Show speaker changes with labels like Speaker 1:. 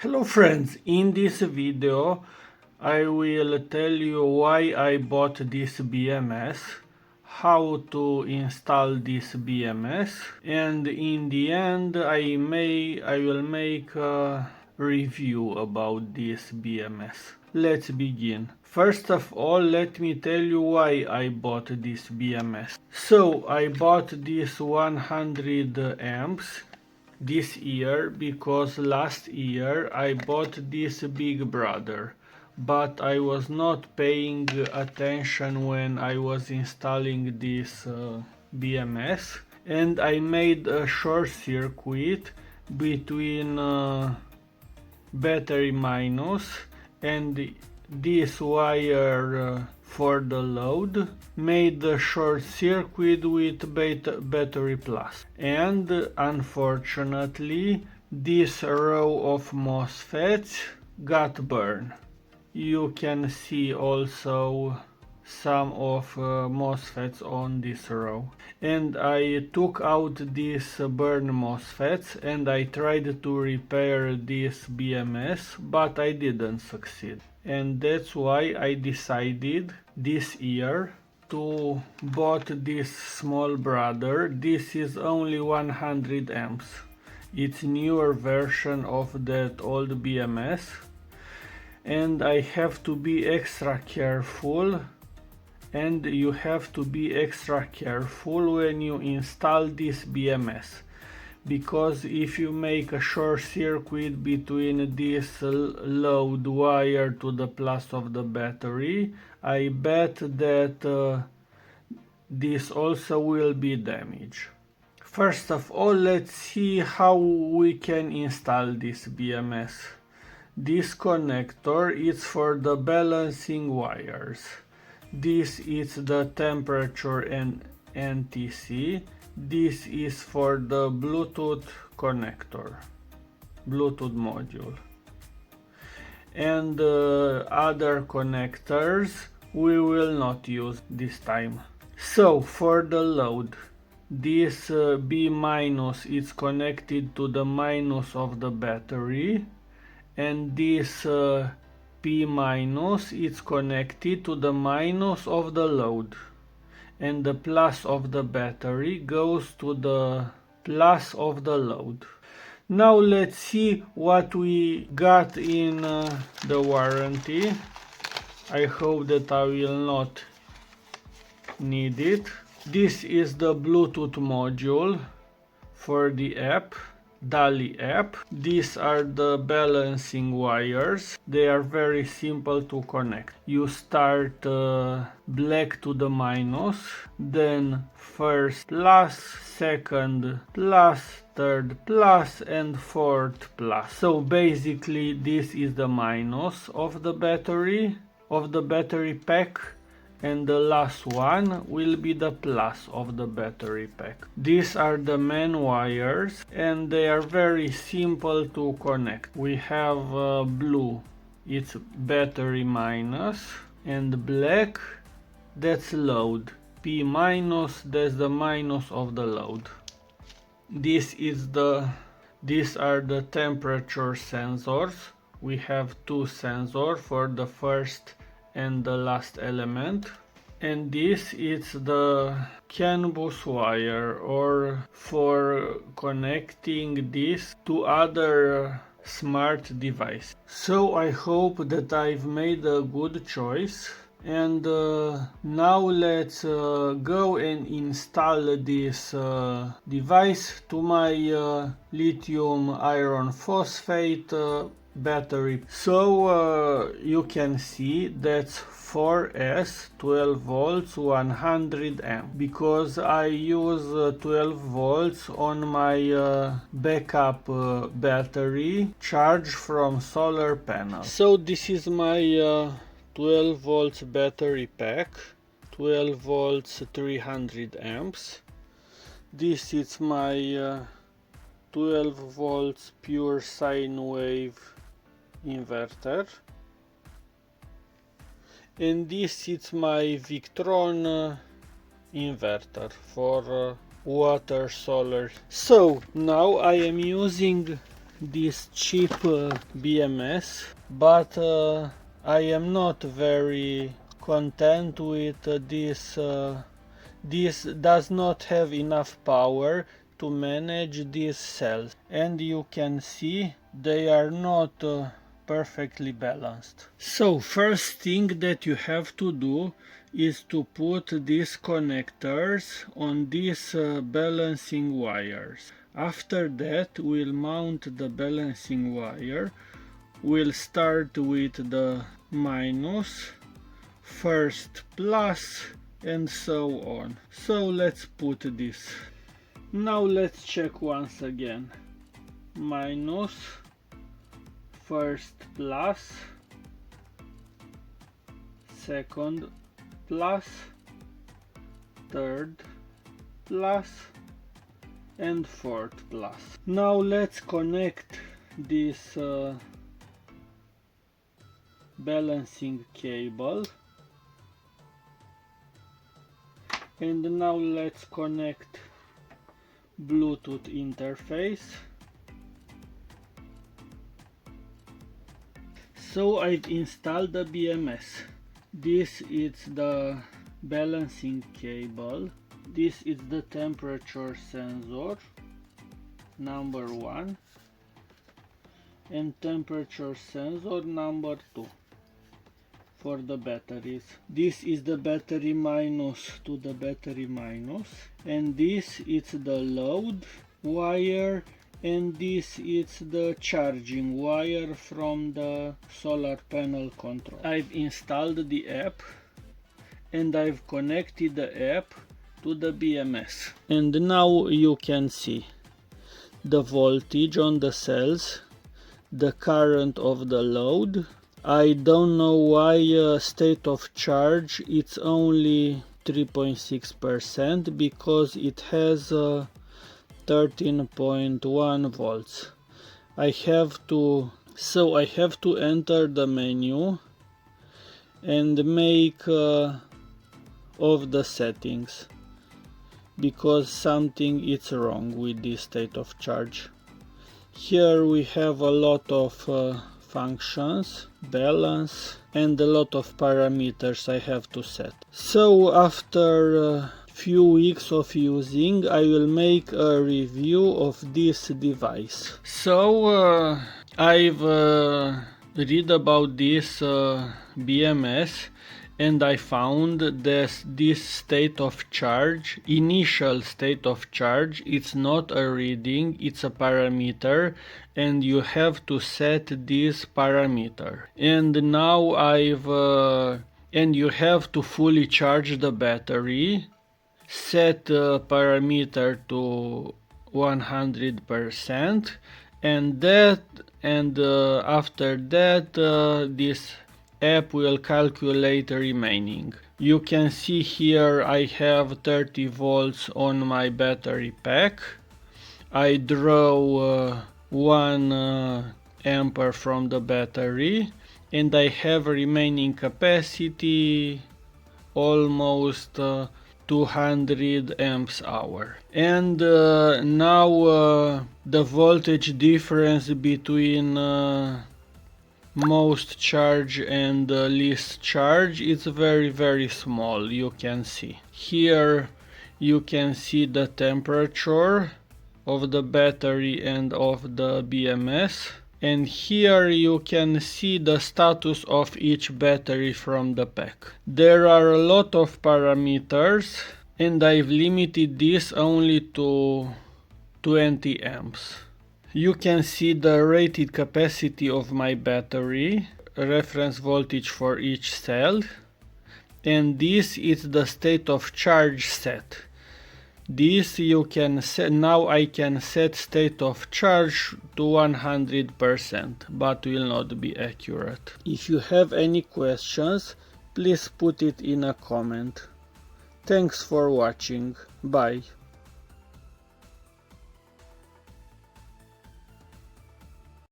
Speaker 1: Hello friends, in this video I will tell you why I bought this BMS, how to install this BMS, and in the end I will make a review about this BMS. Let's begin. First of all, let me tell you why I bought this BMS. So I bought this 100 amps this year because last year I bought this Big Brother, but I was not paying attention when I was installing this BMS, and I made a short circuit between battery minus and this wire for the load made the short circuit with battery plus, and unfortunately this row of MOSFETs got burned. You can see also some of MOSFETs on this row, and I took out these burned MOSFETs and I tried to repair this BMS, but I didn't succeed, and that's why I decided this year to bought this small brother. This is only 100 amps. It's newer version of that old BMS, and I have to be extra careful, and you have to be extra careful when you install this BMS, because if you make a short circuit between this load wire to the plus of the battery, I bet that this also will be damaged. First of all, let's see how we can install this BMS. This connector is for the balancing wires. This is the temperature and NTC. This is for the Bluetooth connector, Bluetooth module. And other connectors we will not use this time. So for the load, this B minus is connected to the minus of the battery, and this P minus is connected to the minus of the load, and the plus of the battery goes to the plus of the load. Now let's see what we got in the warranty. I hope that I will not need it. This is the Bluetooth module for the app, Daly app. These are the balancing wires. They are very simple to connect. You start black to the minus, then first plus, second plus, third plus, and fourth plus. So basically this is the minus of the battery pack, and the last one will be the plus of the battery pack. These are the main wires, and they are very simple to connect. We have blue, it's battery minus, and black, that's load. P minus, that's the minus of the load. These are the temperature sensors. We have two sensors for the first and the last element, and this is the CAN bus wire, or for connecting this to other smart device. So I hope that I've made a good choice, and now let's go and install this device to my lithium iron phosphate battery. So you can see that's 4S 12 volts 100 amp, because I use 12 volts on my backup battery charged from solar panel. So this is my 12 volts battery pack, 12 volts 300 amps. This is my 12 volts pure sine wave inverter, and this is my Victron inverter for water solar. So now I am using this cheap BMS, but I am not very content with this. This does not have enough power to manage these cells, and you can see they are not perfectly balanced. So first thing that you have to do is to put these connectors on these balancing wires. After that we'll mount the balancing wire. We'll start with the minus, first plus, and so on. So let's put this. Now let's check once again. Minus, first plus, second plus, third plus, and fourth plus. Now let's connect this balancing cable, and now let's connect Bluetooth interface. So I've installed the BMS. This is the balancing cable. This is the temperature sensor number 1 and temperature sensor number 2 for the batteries. This is the battery minus to the battery minus, and this is the load wire, and this is the charging wire from the solar panel control. I've installed the app and I've connected the app to the BMS, and now you can see the voltage on the cells, the current of the load. I don't know why state of charge it's only 3.6% because it has 13.1 volts. I have to enter the menu and make of the settings because something is wrong with this state of charge. Here we have a lot of functions, balance, and a lot of parameters I have to set. So after few weeks of using, I will make a review of this device. So I've read about this BMS, and I found that this state of charge, initial state of charge, it's not a reading, it's a parameter, and you have to set this parameter. And now and you have to fully charge the battery, set the parameter to 100%, and after that this app will calculate the remaining. You can see here I have 30 volts on my battery pack. I draw 1 ampere from the battery, and I have remaining capacity almost 200 amps hour. And now the voltage difference between most charge and least charge is very small. You can see here, you can see the temperature of the battery and of the BMS, and here you can see the status of each battery from the pack. There are a lot of parameters, and I've limited this only to 20 amps. You can see the rated capacity of my battery, reference voltage for each cell, and this is the state of charge set. This you can set. Now I can set state of charge to 100%, but will not be accurate. If you have any questions, please put it in a comment. Thanks for watching. Bye.